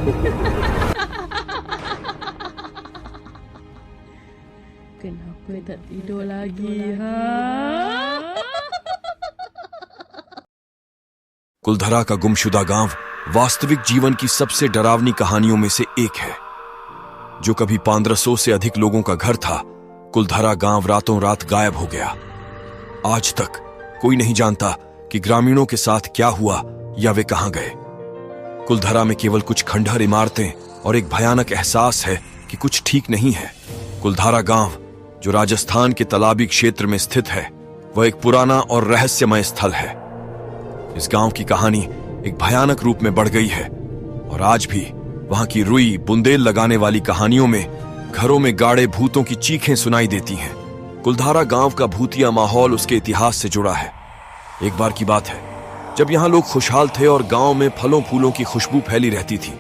Kenapa tak tidur lagi, ha? Kuldhara का गुमशुदा गांव वास्तविक जीवन की सबसे डरावनी कहानियों में से एक है। जो कभी 1500 से अधिक लोगों का घर था, कुलधरा गांव रातों रात गायब हो गया। आज तक कोई नहीं जानता कि ग्रामीणों के साथ क्या हुआ या वे कहां गए। कुलधरा में केवल कुछ खंडहर इमारतें और एक भयानक एहसास है कि कुछ ठीक नहीं है। कुलधरा गांव, जो राजस्थान के तालाबी क्षेत्र में स्थित है, वह एक पुराना और रहस्यमय स्थल है। इस गांव की कहानी एक भयानक रूप में बढ़ गई है और आज भी वहां की रुई बुंदेल लगाने वाली कहानियों में घरों में गाड़े भूतों की चीखें सुनाई देती हैं। कुलधरा गांव का भूतिया माहौल उसके इतिहास से जुड़ा है। एक बार की बात है जब यहां लोग खुशहाल थे और गांव में फलों फूलों की खुशबू फैली रहती थी।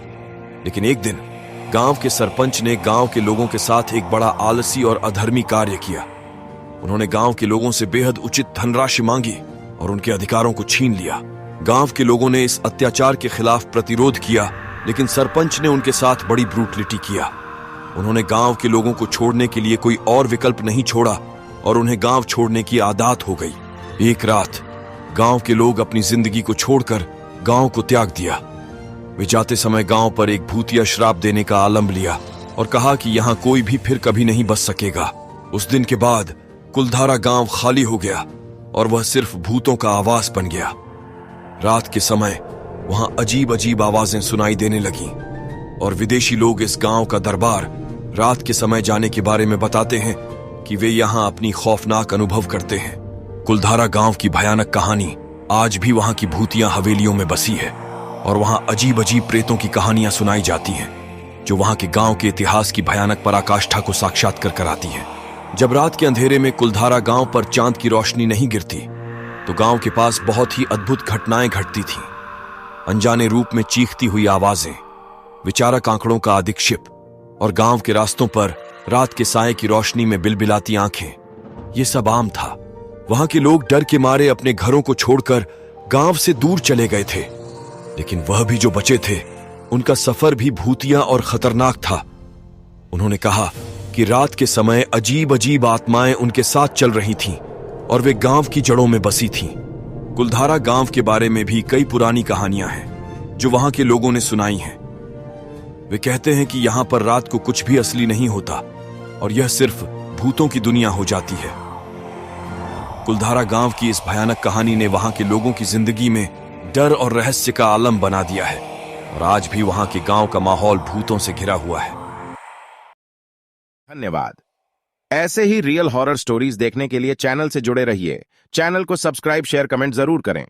लेकिन एक दिन गांव के सरपंच ने गांव के लोगों के साथ एक बड़ा आलसी और अधर्मी कार्य किया। उन्होंने गांव के लोगों से बेहद उचित धनराशि मांगी और उनके अधिकारों को छीन लिया। गांव के लोगों ने इस अत्याचार के खिलाफ प्रतिरोध किया, लेकिन सरपंच ने उनके साथ बड़ी ब्रूटलिटी किया। उन्होंने गांव के लोगों को छोड़ने के लिए कोई और विकल्प नहीं छोड़ा और उन्हें गांव छोड़ने की आदत हो गई। एक रात गांव के लोग अपनी जिंदगी को छोड़कर गांव को त्याग दिया। वे जाते समय गांव पर एक भूतिया श्राप देने का आलम्ब लिया और कहा कि यहां कोई भी फिर कभी नहीं बस सकेगा। उस दिन के बाद कुलधरा गांव खाली हो गया और वह सिर्फ भूतों का आवास बन गया। रात के समय वहां अजीब अजीब आवाजें सुनाई देने लगीं और विदेशी लोग इस गांव का दरबार रात के समय जाने के बारे में बताते हैं कि वे यहां अपनी खौफनाक अनुभव करते हैं। कुलधरा गांव की भयानक कहानी आज भी वहां की भूतिया हवेलियों में बसी है और वहां अजीब अजीब प्रेतों की कहानियां सुनाई जाती हैं, जो वहां के गांव के इतिहास की भयानक पराकाष्ठा को साक्षात्कार कराती हैं। जब रात के अंधेरे में कुलधरा गांव पर चांद की रोशनी नहीं गिरती, तो गांव के पास बहुत ही अद्भुत घटनाएं घटती थीं। अनजाने रूप में चीखती हुई आवाजें, विचारक आंकड़ों का अधिक्षेप और गांव के रास्तों पर रात के साए की रोशनी में बिलबिलाती आंखें, ये सब आम था। वहां के लोग डर के मारे अपने घरों को छोड़कर गांव से दूर चले गए थे, लेकिन वह भी जो बचे थे, उनका सफर भी भूतिया और खतरनाक था। उन्होंने कहा कि रात के समय अजीब अजीब आत्माएं उनके साथ चल रही थीं और वे गांव की जड़ों में बसी थीं। कुलधरा गांव के बारे में भी कई पुरानी कहानियां हैं जो वहां के लोगों ने सुनाई हैं। वे कहते हैं कि यहां पर रात को कुछ भी असली नहीं होता और यह सिर्फ भूतों की दुनिया हो जाती है। कुलधरा गांव की इस भयानक कहानी ने वहां के लोगों की जिंदगी में डर और रहस्य का आलम बना दिया है और आज भी वहां के गांव का माहौल भूतों से घिरा हुआ है। धन्यवाद। ऐसे ही रियल हॉरर स्टोरीज देखने के लिए चैनल से जुड़े रहिए। चैनल को सब्सक्राइब, शेयर, कमेंट जरूर करें।